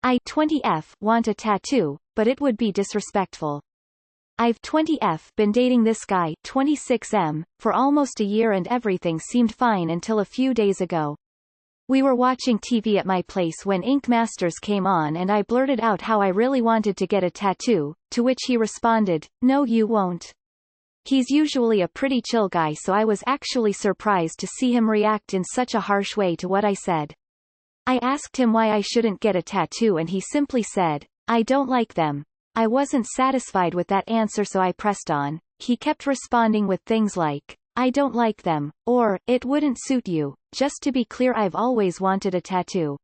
I 20F want a tattoo, but it would be disrespectful. I've 20F been dating this guy 26M for almost a year and everything seemed fine until a few days ago. We were watching TV at my place when Ink Masters came on and I blurted out how I really wanted to get a tattoo, to which he responded, "No you won't." He's usually a pretty chill guy, so I was actually surprised to see him react in such a harsh way to what I said. I asked him why I shouldn't get a tattoo and he simply said, "I don't like them." I wasn't satisfied with that answer, so I pressed on. He kept responding with things like, "I don't like them," or, "It wouldn't suit you." Just to be clear, I've always wanted a tattoo.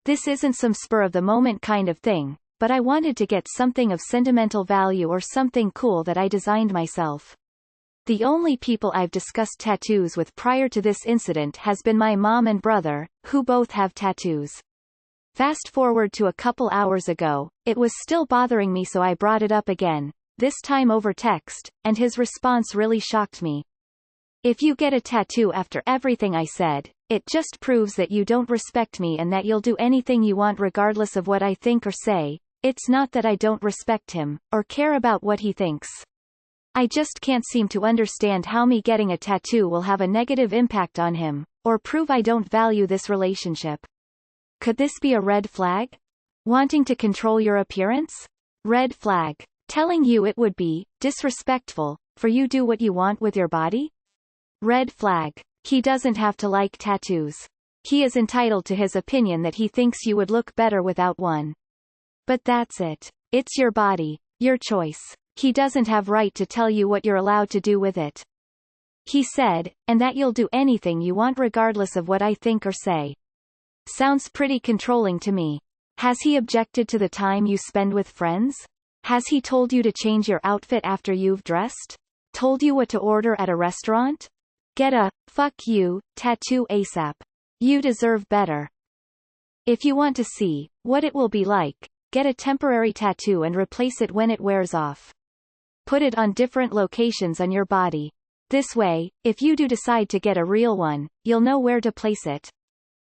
This isn't some spur-of-the-moment kind of thing, but I wanted to get something of sentimental value or something cool that I designed myself. The only people I've discussed tattoos with prior to this incident has been my mom and brother, who both have tattoos. Fast forward to a couple hours ago, it was still bothering me, so I brought it up again, this time over text, and his response really shocked me. "If you get a tattoo after everything I said, it just proves that you don't respect me and that you'll do anything you want regardless of what I think or say. It's not that I don't respect him, or care about what he thinks. I just can't seem to understand how me getting a tattoo will have a negative impact on him, or prove I don't value this relationship. Could this be a red flag? Wanting to control your appearance? Red flag. Telling you it would be disrespectful for you do what you want with your body? Red flag. He doesn't have to like tattoos. He is entitled to his opinion that he thinks you would look better without one. But that's it. It's your body, your choice. He doesn't have right to tell you what you're allowed to do with it. He said, and that you'll do anything you want regardless of what I think or say. Sounds pretty controlling to me. Has he objected to the time you spend with friends? Has he told you to change your outfit after you've dressed? Told you what to order at a restaurant? Get a fuck you tattoo ASAP. You deserve better. If you want to see what it will be like, get a temporary tattoo and replace it when it wears off. Put it on different locations on your body. This way, if you do decide to get a real one, you'll know where to place it.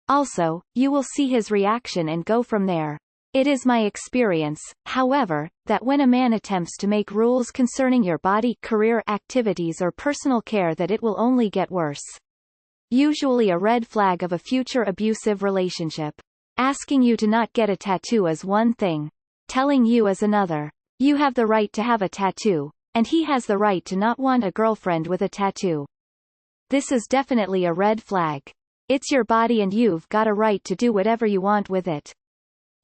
Also, you will see his reaction and go from there. It is my experience, however, that when a man attempts to make rules concerning your body, career activities or personal care, that it will only get worse. Usually a red flag of a future abusive relationship. Asking you to not get a tattoo is one thing. Telling you is another. You have the right to have a tattoo, and he has the right to not want a girlfriend with a tattoo. This is definitely a red flag. It's your body and you've got a right to do whatever you want with it.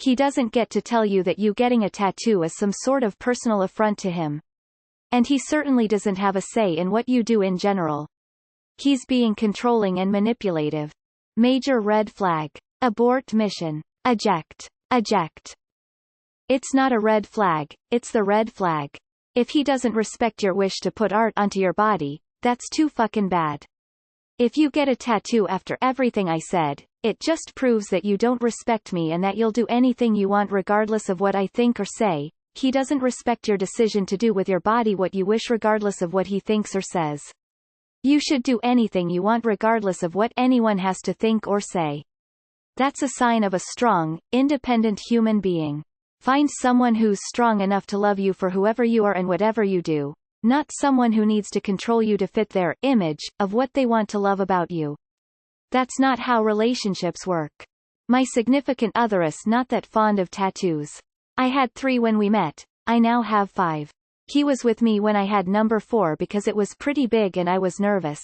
He doesn't get to tell you that you getting a tattoo is some sort of personal affront to him. And he certainly doesn't have a say in what you do in general. He's being controlling and manipulative. Major red flag. Abort mission. Eject. Eject. It's not a red flag, it's the red flag. If he doesn't respect your wish to put art onto your body, that's too fucking bad. If you get a tattoo after everything I said, it just proves that you don't respect me and that you'll do anything you want regardless of what I think or say. He doesn't respect your decision to do with your body what you wish regardless of what he thinks or says. You should do anything you want regardless of what anyone has to think or say. That's a sign of a strong, independent human being. Find someone who's strong enough to love you for whoever you are and whatever you do. Not someone who needs to control you to fit their image of what they want to love about you. That's not how relationships work. My significant other is not that fond of tattoos. I had 3 when we met, I now have 5. He was with me when I had number 4 because it was pretty big and I was nervous.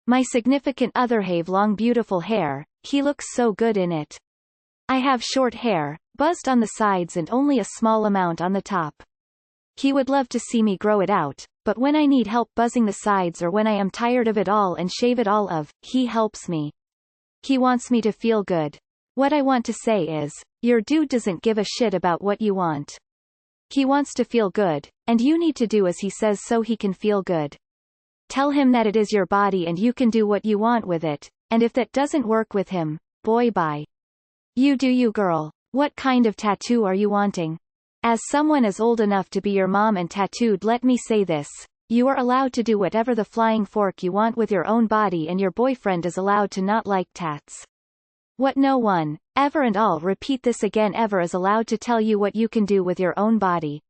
My significant other have long beautiful hair, he looks so good in it. I have short hair, buzzed on the sides and only a small amount on the top. He would love to see me grow it out, but when I need help buzzing the sides or when I am tired of it all and shave it all of, he helps me. He wants me to feel good. What I want to say is, your dude doesn't give a shit about what you want. He wants to feel good, and you need to do as he says so he can feel good. Tell him that it is your body and you can do what you want with it, and if that doesn't work with him, boy bye. You do you, girl. What kind of tattoo are you wanting? As someone as old enough to be your mom and tattooed, let me say this. You are allowed to do whatever the flying fork you want with your own body and your boyfriend is allowed to not like tats. What no one ever and I'll repeat this again, ever is allowed to tell you what you can do with your own body.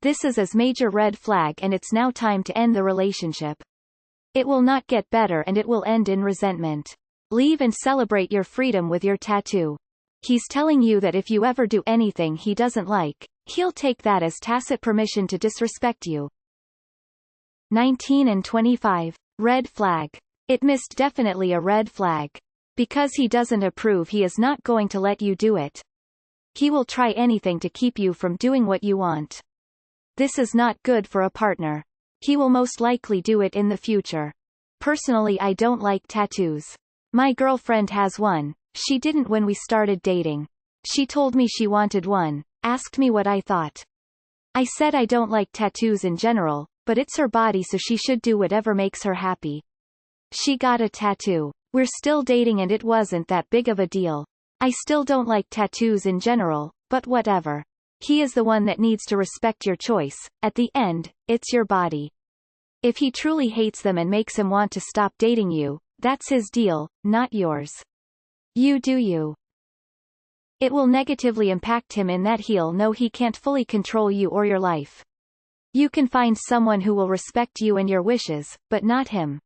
This is a major red flag, and it's now time to end the relationship. It will not get better, and it will end in resentment. Leave and celebrate your freedom with your tattoo. He's telling you that if you ever do anything he doesn't like, he'll take that as tacit permission to disrespect you. 19 and 25. Red flag. It missed definitely a red flag. Because he doesn't approve, he is not going to let you do it. He will try anything to keep you from doing what you want. This is not good for a partner. He will most likely do it in the future. Personally, I don't like tattoos. My girlfriend has one. She didn't when we started dating. She told me she wanted one, asked me what I thought. I said I don't like tattoos in general, but it's her body, so she should do whatever makes her happy. She got a tattoo. We're still dating and it wasn't that big of a deal. I still don't like tattoos in general, but whatever. He is the one that needs to respect your choice. At the end, it's your body. If he truly hates them and makes him want to stop dating you, that's his deal, not yours. You do you. It will negatively impact him in that he'll know he can't fully control you or your life. You can find someone who will respect you and your wishes, but not him.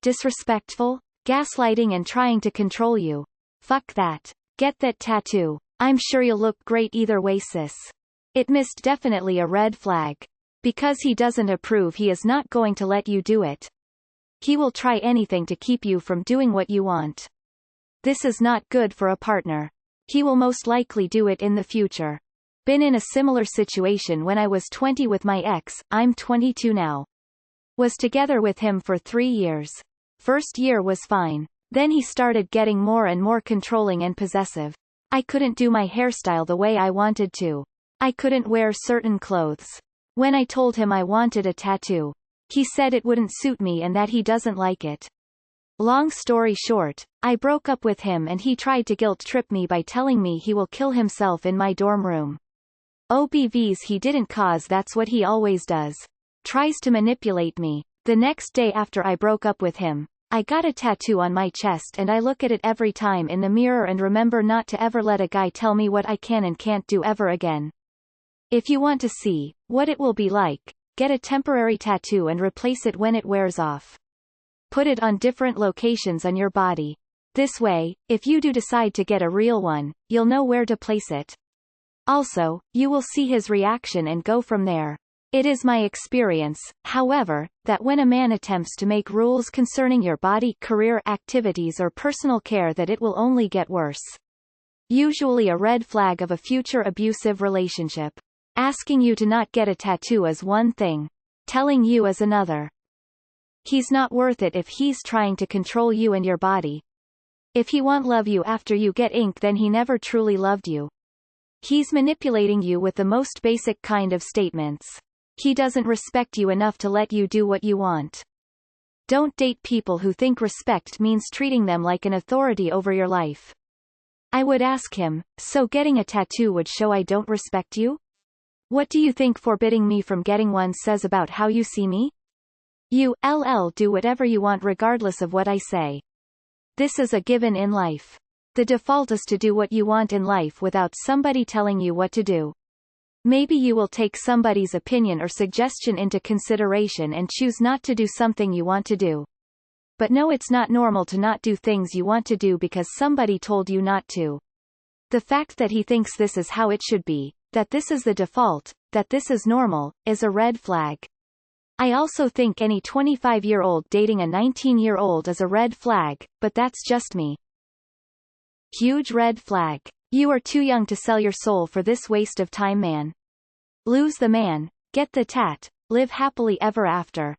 Disrespectful, gaslighting and trying to control you. Fuck that. Get that tattoo. I'm sure you'll look great either way, sis. It missed definitely a red flag. Because he doesn't approve, he is not going to let you do it. He will try anything to keep you from doing what you want. This is not good for a partner. He will most likely do it in the future. Been in a similar situation when I was 20 with my ex. I'm 22 now. Was together with him for 3 years. First year was fine. Then he started getting more and more controlling and possessive. I couldn't do my hairstyle the way I wanted to. I couldn't wear certain clothes. When I told him I wanted a tattoo, he said it wouldn't suit me and that he doesn't like it. Long story short, I broke up with him and he tried to guilt trip me by telling me he will kill himself in my dorm room. OBVs he didn't, cause that's what he always does. Tries to manipulate me. The next day after I broke up with him, I got a tattoo on my chest and I look at it every time in the mirror and remember not to ever let a guy tell me what I can and can't do ever again. If you want to see what it will be like, get a temporary tattoo and replace it when it wears off. Put it on different locations on your body. This way, if you do decide to get a real one, you'll know where to place it. Also, you will see his reaction and go from there. It is my experience, however, that when a man attempts to make rules concerning your body, career, activities or personal care, that it will only get worse. Usually a red flag of a future abusive relationship. Asking you to not get a tattoo is one thing. Telling you is another. He's not worth it if he's trying to control you and your body. If he won't love you after you get ink, then he never truly loved you. He's manipulating you with the most basic kind of statements. He doesn't respect you enough to let you do what you want. Don't date people who think respect means treating them like an authority over your life. I would ask him, so getting a tattoo would show I don't respect you? What do you think forbidding me from getting one says about how you see me? You do whatever you want regardless of what I say. This is a given in life. The default is to do what you want in life without somebody telling you what to do. Maybe you will take somebody's opinion or suggestion into consideration and choose not to do something you want to do. But no, it's not normal to not do things you want to do because somebody told you not to. The fact that he thinks this is how it should be, that this is the default, that this is normal, is a red flag. I also think any 25-year-old dating a 19-year-old is a red flag, but that's just me. Huge red flag. You are too young to sell your soul for this waste of time, man. Lose the man, get the tat, live happily ever after.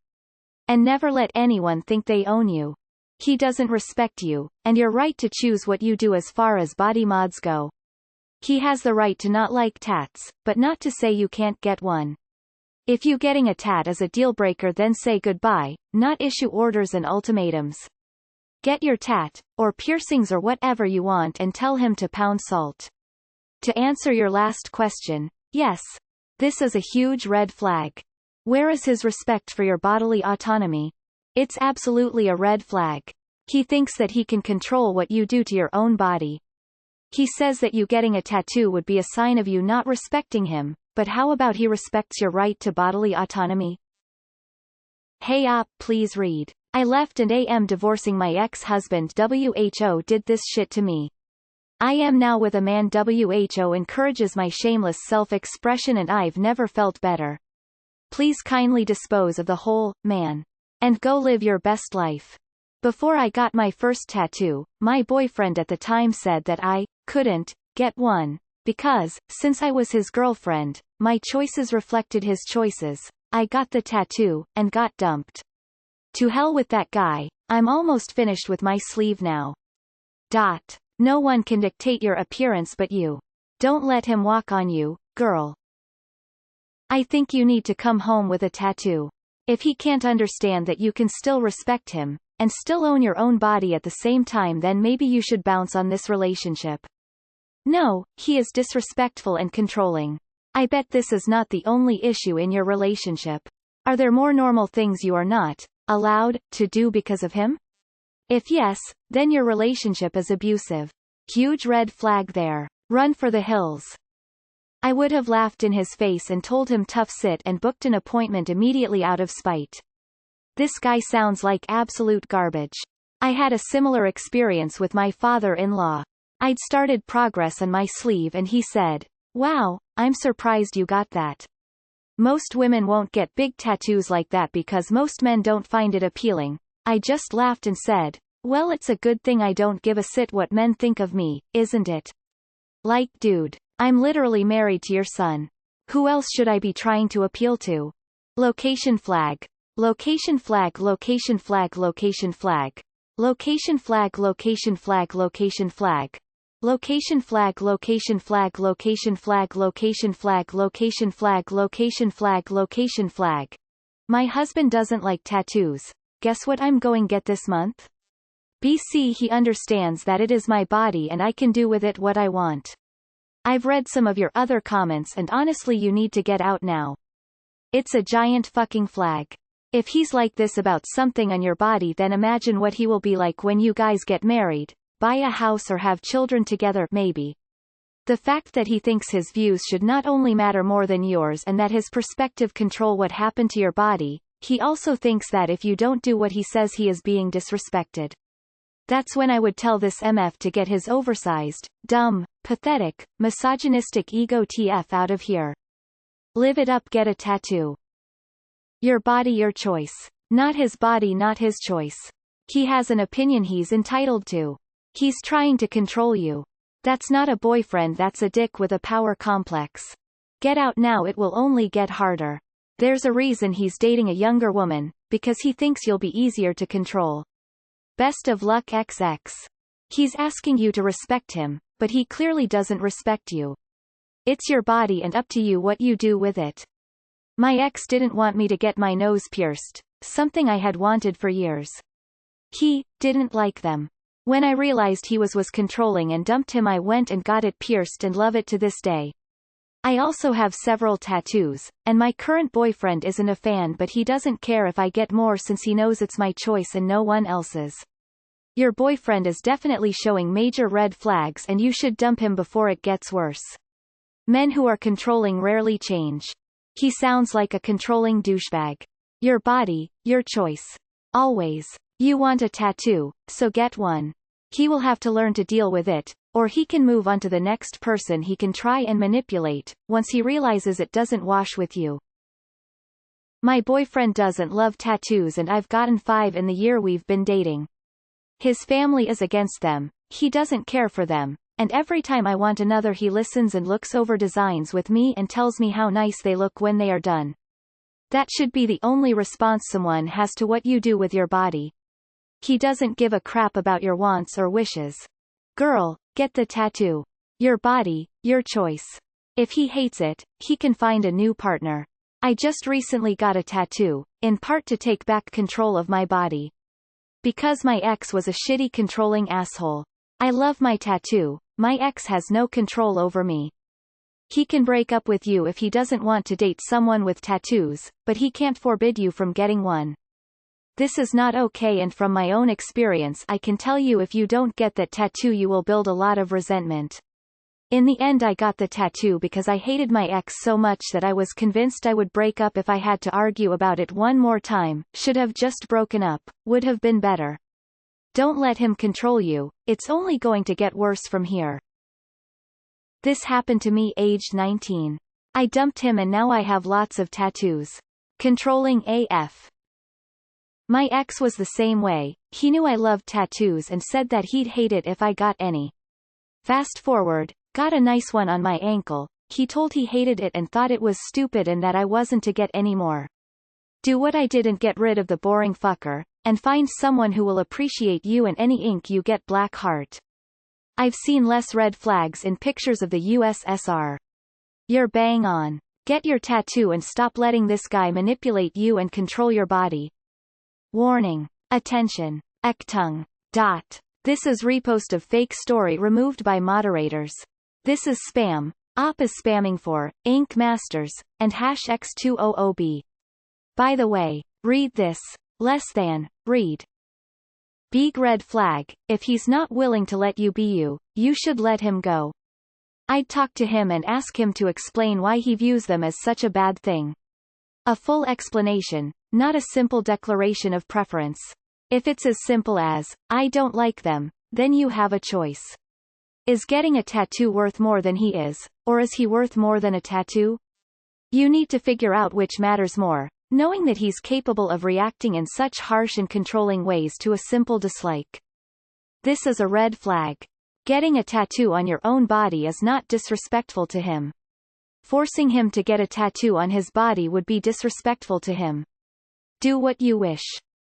And never let anyone think they own you. He doesn't respect you, and you're right to choose what you do as far as body mods go. He has the right to not like tats, but not to say you can't get one. If you getting a tat is a deal breaker, then say goodbye, not issue orders and ultimatums. Get your tat, or piercings or whatever you want, and tell him to pound salt. To answer your last question, yes. This is a huge red flag. Where is his respect for your bodily autonomy? It's absolutely a red flag. He thinks that he can control what you do to your own body. He says that you getting a tattoo would be a sign of you not respecting him, but how about he respects your right to bodily autonomy? Hey please read. I left and am divorcing my ex-husband. WHO did this shit to me. I am now with a man. WHO encourages my shameless self-expression and I've never felt better. Please kindly dispose of the whole, man. And go live your best life. Before I got my first tattoo, my boyfriend at the time said that I couldn't get one, because, since I was his girlfriend, my choices reflected his choices. I got the tattoo, and got dumped. To hell with that guy, I'm almost finished with my sleeve now. No one can dictate your appearance but you. Don't let him walk on you, girl. I think you need to come home with a tattoo. If he can't understand that you can still respect him, and still own your own body at the same time, then maybe you should bounce on this relationship. No, he is disrespectful and controlling. I bet this is not the only issue in your relationship. Are there more normal things you are not allowed to do because of him? If yes, then your relationship is abusive. Huge red flag there. Run for the hills. I would have laughed in his face and told him tough sit and booked an appointment immediately out of spite. This guy sounds like absolute garbage. I had a similar experience with my father-in-law. I'd started progress on my sleeve and he said, "Wow, I'm surprised you got that. Most women won't get big tattoos like that because most men don't find it appealing." I just laughed and said, "Well, it's a good thing I don't give a shit what men think of me, isn't it? Like, dude, I'm literally married to your son. Who else should I be trying to appeal to?" Location flag. Location flag. Location flag. Location flag. Location flag. Location flag. Location flag. Location flag. Location flag. Location flag. Location flag. Location flag. Location flag. Location flag. My husband doesn't like tattoos. Guess what I'm going get this month? BC. He understands that it is my body and I can do with it what I want. I've read some of your other comments and honestly you need to get out now. It's a giant fucking flag. If he's like this about something on your body, then imagine what he will be like when you guys get married, buy a house or have children together, maybe. The fact that he thinks his views should not only matter more than yours and that his perspective control what happened to your body, he also thinks that if you don't do what he says, he is being disrespected. That's when I would tell this MF to get his oversized, dumb, pathetic, misogynistic ego TF out of here. Live it up. Get a tattoo. Your body, your choice. Not his body, not his choice. He has an opinion he's entitled to. He's trying to control you. That's not a boyfriend, that's a dick with a power complex. Get out now, it will only get harder. There's a reason he's dating a younger woman, because he thinks you'll be easier to control. Best of luck XX. He's asking you to respect him, but he clearly doesn't respect you. It's your body and up to you what you do with it. My ex didn't want me to get my nose pierced, something I had wanted for years. He didn't like them. When I realized he was controlling and dumped him, I went and got it pierced and love it to this day. I also have several tattoos, and my current boyfriend isn't a fan, but he doesn't care if I get more since he knows it's my choice and no one else's. Your boyfriend is definitely showing major red flags and you should dump him before it gets worse. Men who are controlling rarely change. He sounds like a controlling douchebag. Your body, your choice. Always. You want a tattoo, so get one. He will have to learn to deal with it, or he can move on to the next person he can try and manipulate, once he realizes it doesn't wash with you. My boyfriend doesn't love tattoos and I've gotten 5 in the year we've been dating. His family is against them, he doesn't care for them, and every time I want another he listens and looks over designs with me and tells me how nice they look when they are done. That should be the only response someone has to what you do with your body. He doesn't give a crap about your wants or wishes. Girl, get the tattoo. Your body, your choice. If he hates it, he can find a new partner. I just recently got a tattoo, in part to take back control of my body. Because my ex was a shitty controlling asshole. I love my tattoo, my ex has no control over me. He can break up with you if he doesn't want to date someone with tattoos, but he can't forbid you from getting one. This is not okay, and from my own experience I can tell you, if you don't get that tattoo you will build a lot of resentment. In the end I got the tattoo because I hated my ex so much that I was convinced I would break up if I had to argue about it one more time. Should have just broken up, would have been better. Don't let him control you, it's only going to get worse from here. This happened to me aged 19. I dumped him and now I have lots of tattoos. Controlling AF. My ex was the same way, he knew I loved tattoos and said that he'd hate it if I got any. Fast forward, got a nice one on my ankle, he told he hated it and thought it was stupid and that I wasn't to get any more. Do what I did and get rid of the boring fucker, and find someone who will appreciate you and any ink you get. Black heart. I've seen less red flags in pictures of the USSR. You're bang on. Get your tattoo and stop letting this guy manipulate you and control your body. Warning. Attention. Ektung. This is repost of fake story removed by moderators. This is spam. Op is spamming for Ink Masters and #X200B. By the way, read this. Read. Big red flag. If he's not willing to let you be you, you should let him go. I'd talk to him and ask him to explain why he views them as such a bad thing. A full explanation, not a simple declaration of preference. If it's as simple as, I don't like them, then you have a choice. Is getting a tattoo worth more than he is, or is he worth more than a tattoo? You need to figure out which matters more, knowing that he's capable of reacting in such harsh and controlling ways to a simple dislike. This is a red flag. Getting a tattoo on your own body is not disrespectful to him. Forcing him to get a tattoo on his body would be disrespectful to him. Do what you wish.